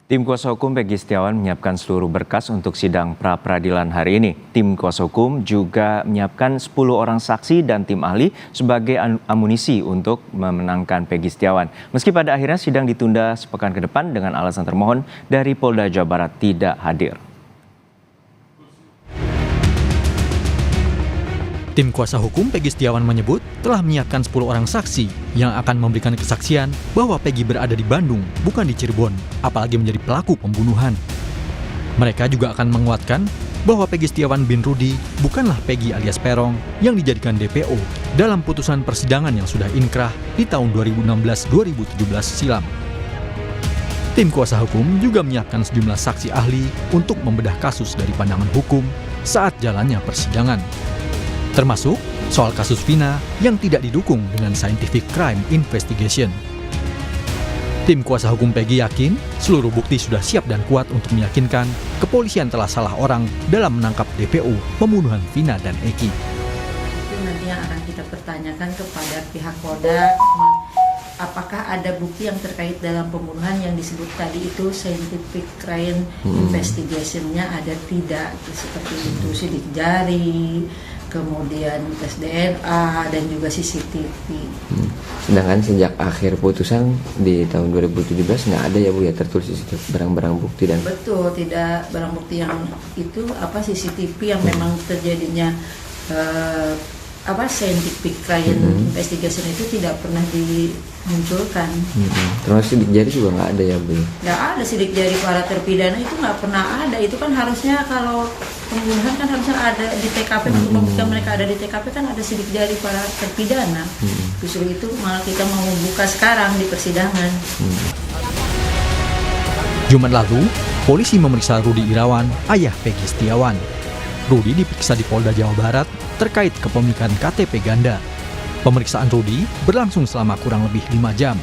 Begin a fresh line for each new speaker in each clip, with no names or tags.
Tim kuasa hukum Peggy Setiawan menyiapkan seluruh berkas untuk sidang pra-peradilan hari ini. Tim kuasa hukum juga menyiapkan 10 orang saksi dan tim ahli sebagai amunisi untuk memenangkan Peggy Setiawan. Meski pada akhirnya sidang ditunda sepekan ke depan dengan alasan termohon dari Polda Jawa Barat tidak hadir.
Tim kuasa hukum Peggy Setiawan menyebut telah menyiapkan 10 orang saksi yang akan memberikan kesaksian bahwa Peggy berada di Bandung, bukan di Cirebon, apalagi menjadi pelaku pembunuhan. Mereka juga akan menguatkan bahwa Peggy Setiawan bin Rudy bukanlah Peggy alias Peron yang dijadikan DPO dalam putusan persidangan yang sudah inkrah di tahun 2016-2017 silam. Tim kuasa hukum juga menyiapkan sejumlah saksi ahli untuk membedah kasus dari pandangan hukum saat jalannya persidangan. Termasuk soal kasus Vina yang tidak didukung dengan scientific crime investigation. Tim kuasa hukum Peggy yakin seluruh bukti sudah siap dan kuat untuk meyakinkan kepolisian telah salah orang dalam menangkap DPO pembunuhan Vina dan Eki.
Itu nanti yang akan kita pertanyakan kepada pihak Polda, apakah ada bukti yang terkait dalam pembunuhan yang disebut tadi itu scientific crime investigation-nya ada tidak, seperti itu sidik jari, kemudian tes DNA dan juga CCTV.
Sedangkan sejak akhir putusan di tahun 2017 nggak ada ya Bu ya tertulis barang-barang bukti dan
betul, tidak barang bukti yang itu CCTV yang memang terjadinya scientific crime investigation itu tidak pernah dimunculkan.
Terus sidik jari juga nggak ada ya Bu?
Nggak ada sidik jari para terpidana, itu nggak pernah ada. Itu kan harusnya kalau pembunuhan kan harusnya ada di TKP, untuk membuktikan mereka ada di TKP kan ada sidik jari para terpidana. Justru itu malah kita mau buka sekarang di persidangan.
Jumat lalu, polisi memeriksa Rudy Irawan, ayah Peggy Setiawan. Rudy diperiksa di Polda Jawa Barat terkait kepemilikan KTP ganda. Pemeriksaan Rudy berlangsung selama kurang lebih 5 jam.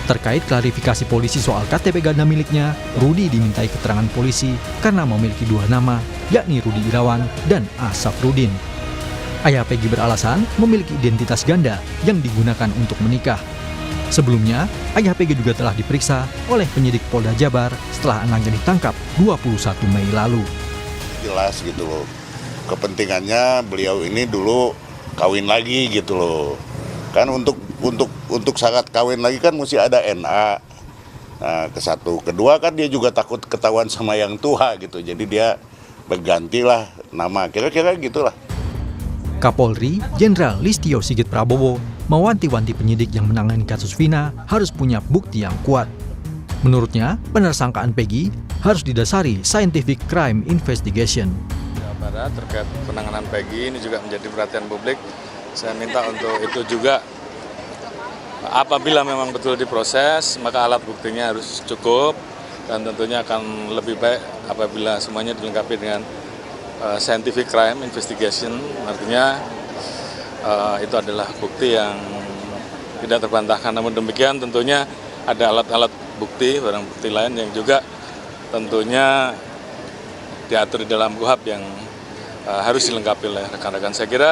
Terkait klarifikasi polisi soal KTP ganda miliknya, Rudy dimintai keterangan polisi karena memiliki 2 nama, yakni Rudy Irawan dan Asaf Rudin. Ayah Peggy beralasan memiliki identitas ganda yang digunakan untuk menikah. Sebelumnya, ayah Peggy juga telah diperiksa oleh penyidik Polda Jabar setelah anaknya ditangkap 21 Mei lalu.
Jelas gitu loh, kepentingannya beliau ini dulu kawin lagi gitu loh. Kan untuk syarat kawin lagi kan mesti ada NA. Nah, kesatu, kedua kan dia juga takut ketahuan sama yang tua gitu. Jadi dia bergantilah nama, kira-kira gitulah.
Kapolri Jenderal Listio Sigit Prabowo mewanti-wanti penyidik yang menangani kasus Vina harus punya bukti yang kuat. Menurutnya, penersangkaan Peggy harus didasari scientific crime investigation.
Jawa Barat terkait penanganan Peggy ini juga menjadi perhatian publik. Saya minta untuk itu juga, apabila memang betul diproses, maka alat buktinya harus cukup dan tentunya akan lebih baik apabila semuanya dilengkapi dengan scientific crime investigation. Artinya itu adalah bukti yang tidak terbantahkan. Namun demikian tentunya ada alat-alat bukti, barang bukti lain yang juga tentunya diatur di dalam KUHP yang harus dilengkapi oleh rekan-rekan. Saya kira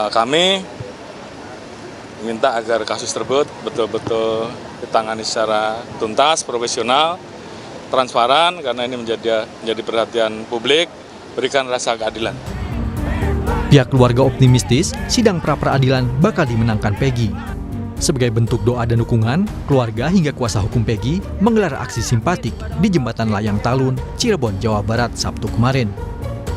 kami minta agar kasus tersebut betul-betul ditangani secara tuntas, profesional, transparan, karena ini menjadi perhatian publik, berikan rasa keadilan.
Pihak keluarga optimistis sidang pra-peradilan bakal dimenangkan Peggy. Sebagai bentuk doa dan dukungan, keluarga hingga kuasa hukum Peggy menggelar aksi simpatik di Jembatan Layang Talun, Cirebon, Jawa Barat, Sabtu kemarin.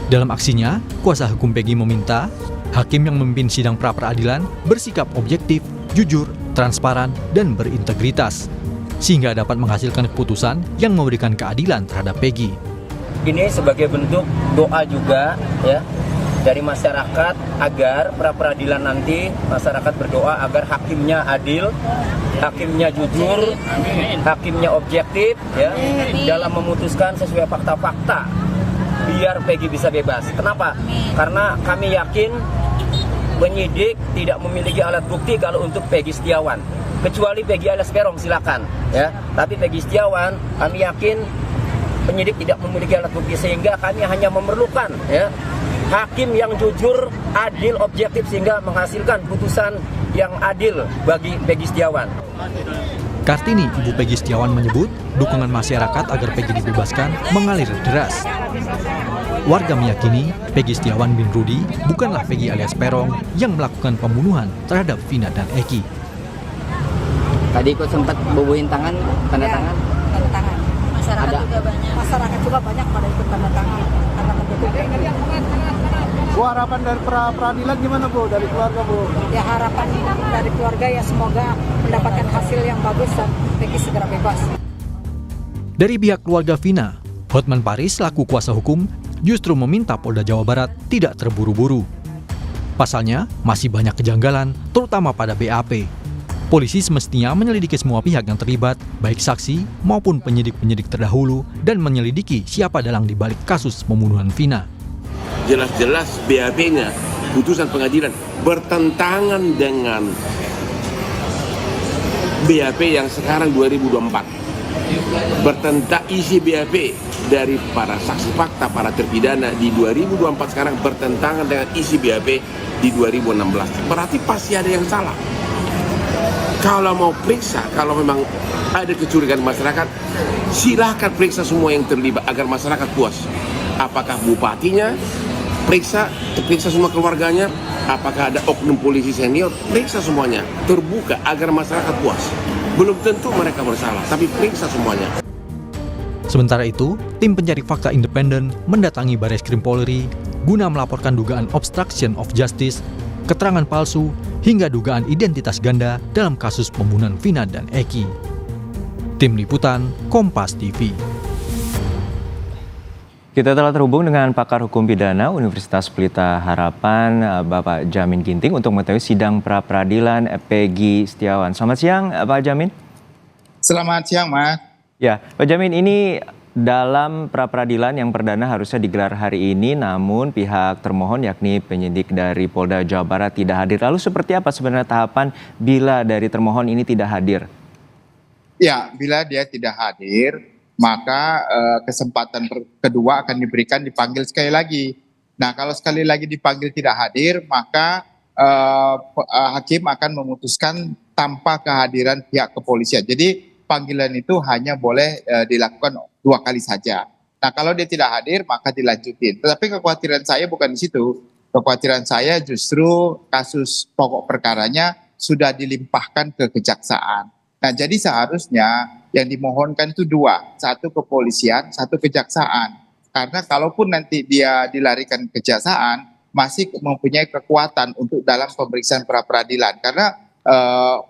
Dalam aksinya, kuasa hukum Peggy meminta hakim yang memimpin sidang pra-peradilan bersikap objektif, jujur, transparan, dan berintegritas, sehingga dapat menghasilkan keputusan yang memberikan keadilan terhadap Peggy.
Ini sebagai bentuk doa juga ya dari masyarakat agar pra-peradilan nanti masyarakat berdoa agar hakimnya adil, hakimnya jujur, hakimnya objektif ya dalam memutuskan sesuai fakta-fakta biar Peggy bisa bebas. Kenapa? Karena kami yakin penyidik tidak memiliki alat bukti kalau untuk Peggy Setiawan. Kecuali Peggy alias Peron silakan ya. Tapi Peggy Setiawan kami yakin penyidik tidak memiliki alat bukti sehingga kami hanya memerlukan ya hakim yang jujur, adil, objektif sehingga menghasilkan putusan yang adil bagi Peggy Setiawan.
Kartini, ibu Peggy Setiawan menyebut dukungan masyarakat agar Peggy dibebaskan mengalir deras. Warga meyakini Peggy Setiawan bin Rudi bukanlah Peggy alias Perong yang melakukan pembunuhan terhadap Vina dan Eki.
Tadi kok sempat bubuhin tangan, tanda tangan?
Tanda tangan. Masyarakat
Ada.
juga banyak. Masyarakat juga banyak pada ikut tanda tangan karena mendukung.
Bu, harapan dari peradilan gimana Bu, dari keluarga Bu?
Ya harapan dari keluarga ya semoga mendapatkan hasil yang bagus dan Peggy segera bebas.
Dari pihak keluarga Vina, Hotman Paris selaku kuasa hukum justru meminta Polda Jawa Barat tidak terburu-buru. Pasalnya, masih banyak kejanggalan, terutama pada BAP. Polisi semestinya menyelidiki semua pihak yang terlibat, baik saksi maupun penyidik-penyidik terdahulu, dan menyelidiki siapa dalang di balik kasus pembunuhan Vina.
Jelas-jelas BAP-nya, putusan pengadilan, bertentangan dengan BAP yang sekarang 2024. Bertentang isi BAP dari para saksi fakta, para terpidana di 2024 sekarang bertentangan dengan isi BAP di 2016. Berarti pasti ada yang salah. Kalau mau periksa, kalau memang ada kecurigaan masyarakat, silahkan periksa semua yang terlibat agar masyarakat puas. Apakah bupatinya, periksa semua keluarganya, apakah ada oknum polisi senior, periksa semuanya, terbuka agar masyarakat puas. Belum tentu mereka bersalah, tapi periksa semuanya.
Sementara itu, tim pencari fakta independen mendatangi Barreskrim Polri guna melaporkan dugaan obstruction of justice, keterangan palsu, hingga dugaan identitas ganda dalam kasus pembunuhan Vina dan Eki. Tim Liputan, Kompas TV.
Kita telah terhubung dengan pakar hukum pidana Universitas Pelita Harapan, Bapak Jamin Ginting, untuk mengetahui sidang pra-peradilan Peggy Setiawan. Selamat siang, Pak Jamin.
Selamat siang, Mas.
Ya, Pak Jamin, ini dalam pra-peradilan yang perdana harusnya digelar hari ini, namun pihak termohon yakni penyidik dari Polda Jawa Barat tidak hadir. Lalu seperti apa sebenarnya tahapan bila dari termohon ini tidak hadir?
Ya, bila dia tidak hadir, maka kesempatan kedua akan diberikan dipanggil sekali lagi. Nah, kalau sekali lagi dipanggil tidak hadir, maka hakim akan memutuskan tanpa kehadiran pihak kepolisian. Jadi panggilan itu hanya boleh dilakukan 2 kali saja. Nah, kalau dia tidak hadir, maka dilanjutin. Tetapi kekhawatiran saya bukan di situ. Kekhawatiran saya justru kasus pokok perkaranya sudah dilimpahkan ke kejaksaan. Nah, jadi seharusnya yang dimohonkan itu 2, 1 kepolisian, 1 kejaksaan. Karena kalaupun nanti dia dilarikan ke kejaksaan, masih mempunyai kekuatan untuk dalam pemeriksaan pra-peradilan. Karena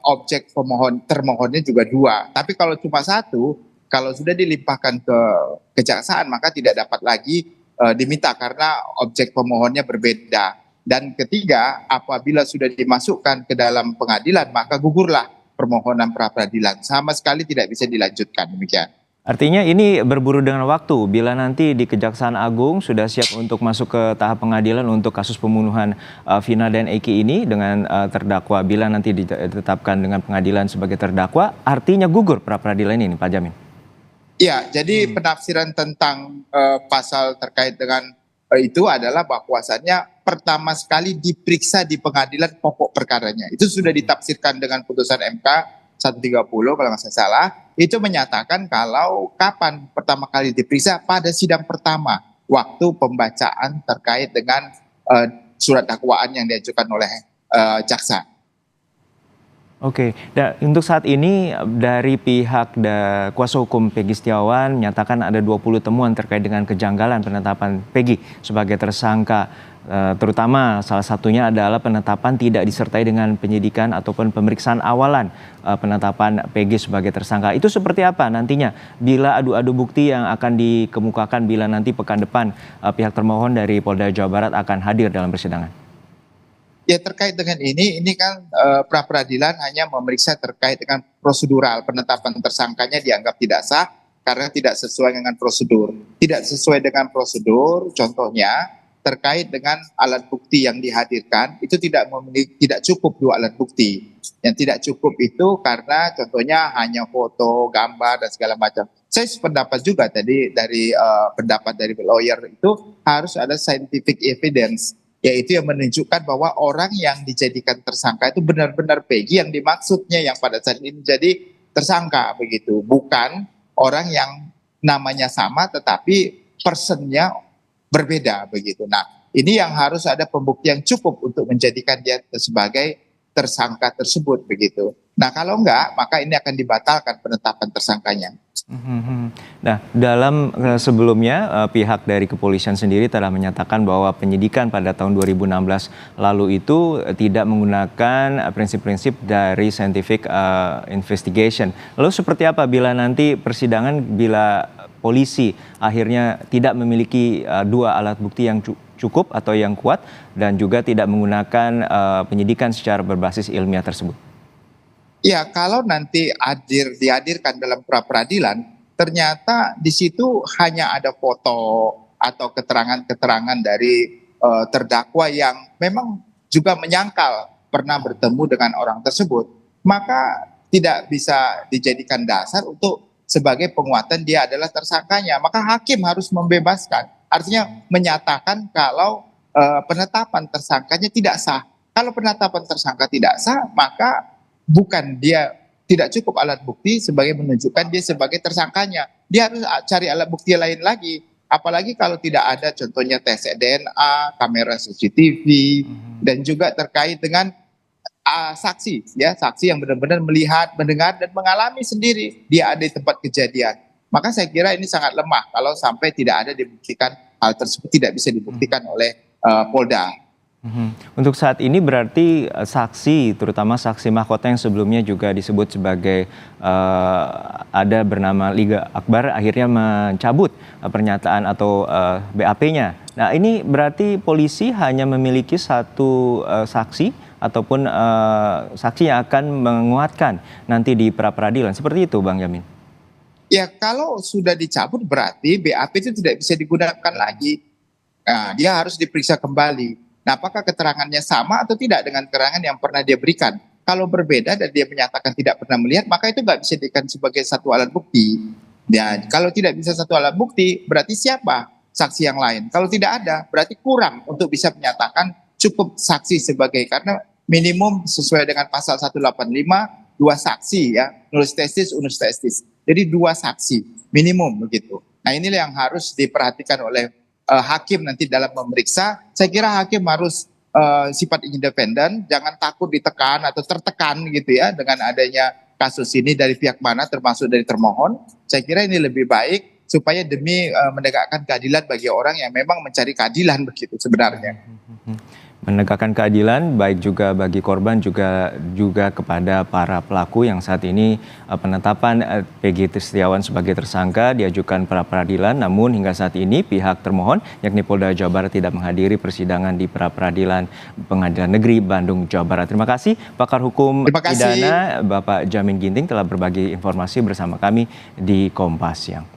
objek termohonnya juga 2. Tapi kalau cuma 1, kalau sudah dilimpahkan ke kejaksaan, maka tidak dapat lagi diminta karena objek pemohonnya berbeda. Dan ketiga, apabila sudah dimasukkan ke dalam pengadilan, maka gugurlah permohonan pra-peradilan, sama sekali tidak bisa dilanjutkan. Demikian.
Artinya ini berburu dengan waktu. Bila nanti di Kejaksaan Agung sudah siap untuk masuk ke tahap pengadilan untuk kasus pembunuhan Vina dan Eki ini dengan terdakwa, bila nanti ditetapkan dengan pengadilan sebagai terdakwa, artinya gugur pra-peradilan ini, Pak Jamin?
Ya, jadi penafsiran tentang pasal terkait dengan itu adalah bahwasannya pertama sekali diperiksa di pengadilan pokok perkaranya. Itu sudah ditafsirkan dengan putusan MK 130 kalau nggak salah. Itu menyatakan kalau kapan pertama kali diperiksa pada sidang pertama, waktu pembacaan terkait dengan surat dakwaan yang diajukan oleh jaksa.
Oke, untuk saat ini dari pihak kuasa hukum Peggy Setiawan menyatakan ada 20 temuan terkait dengan kejanggalan penetapan Peggy sebagai tersangka. Terutama salah satunya adalah penetapan tidak disertai dengan penyidikan ataupun pemeriksaan awalan penetapan Peggy sebagai tersangka. Itu seperti apa nantinya bila adu-adu bukti yang akan dikemukakan bila nanti pekan depan pihak termohon dari Polda Jawa Barat akan hadir dalam persidangan?
Ya, terkait dengan ini kan pra-peradilan hanya memeriksa terkait dengan prosedural. Penetapan tersangkanya dianggap tidak sah karena tidak sesuai dengan prosedur. Tidak sesuai dengan prosedur, contohnya terkait dengan alat bukti yang dihadirkan, itu tidak cukup 2 alat bukti. Yang tidak cukup itu karena contohnya hanya foto, gambar, dan segala macam. Saya sependapat juga tadi dari pendapat dari lawyer itu harus ada scientific evidence, yaitu yang menunjukkan bahwa orang yang dijadikan tersangka itu benar-benar Peggy yang dimaksudnya yang pada saat ini menjadi tersangka begitu, bukan orang yang namanya sama tetapi personnya berbeda begitu. Nah, ini yang harus ada pembuktian cukup untuk menjadikan dia sebagai tersangka tersebut begitu. Nah, kalau enggak, maka ini akan dibatalkan penetapan tersangkanya.
Nah, dalam sebelumnya pihak dari kepolisian sendiri telah menyatakan bahwa penyidikan pada tahun 2016 lalu itu tidak menggunakan prinsip-prinsip dari scientific investigation. Lalu seperti apa bila nanti persidangan, bila polisi akhirnya tidak memiliki dua alat bukti yang cukup atau yang kuat dan juga tidak menggunakan penyidikan secara berbasis ilmiah tersebut?
Ya, kalau nanti dihadirkan dalam pra-peradilan, ternyata di situ hanya ada foto atau keterangan-keterangan dari terdakwa yang memang juga menyangkal pernah bertemu dengan orang tersebut, maka tidak bisa dijadikan dasar untuk sebagai penguatan dia adalah tersangkanya. Maka hakim harus membebaskan, artinya menyatakan kalau penetapan tersangkanya tidak sah. Kalau penetapan tersangka tidak sah, maka bukan dia tidak cukup alat bukti sebagai menunjukkan dia sebagai tersangkanya. Dia harus cari alat bukti lain lagi. Apalagi kalau tidak ada contohnya tes DNA, kamera CCTV, dan juga terkait dengan saksi, ya saksi yang benar-benar melihat, mendengar, dan mengalami sendiri dia ada di tempat kejadian. Maka saya kira ini sangat lemah kalau sampai tidak ada dibuktikan hal tersebut, tidak bisa dibuktikan oleh Polda.
Untuk saat ini berarti saksi, terutama saksi mahkota yang sebelumnya juga disebut sebagai ada bernama Liga Akbar, akhirnya mencabut pernyataan atau BAP-nya. Nah, ini berarti polisi hanya memiliki satu saksi ataupun saksi yang akan menguatkan nanti di pra-peradilan. Seperti itu, Bang Yamin?
Ya, kalau sudah dicabut berarti BAP itu tidak bisa digunakan lagi. Nah, dia harus diperiksa kembali. Nah, apakah keterangannya sama atau tidak dengan keterangan yang pernah dia berikan? Kalau berbeda dan dia menyatakan tidak pernah melihat, maka itu nggak bisa dijadikan sebagai satu alat bukti. Ya, kalau tidak bisa satu alat bukti, berarti siapa saksi yang lain? Kalau tidak ada, berarti kurang untuk bisa menyatakan cukup saksi sebagai, karena minimum sesuai dengan pasal 185, 2 saksi ya, nullis testis, unus testis. Jadi 2 saksi minimum begitu. Nah, inilah yang harus diperhatikan oleh hakim nanti dalam memeriksa. Saya kira hakim harus sifat independen, jangan takut ditekan atau tertekan gitu ya dengan adanya kasus ini dari pihak mana, termasuk dari termohon. Saya kira ini lebih baik supaya demi menegakkan keadilan bagi orang yang memang mencari keadilan begitu sebenarnya.
Menegakkan keadilan baik juga bagi korban juga kepada para pelaku yang saat ini penetapan Peggy Setiawan sebagai tersangka diajukan pra peradilan, namun hingga saat ini pihak termohon yakni Polda Jawa Barat tidak menghadiri persidangan di pra peradilan Pengadilan Negeri Bandung, Jawa Barat. Terima kasih pakar hukum pidana Bapak Jamin Ginting telah berbagi informasi bersama kami di Kompas Siang.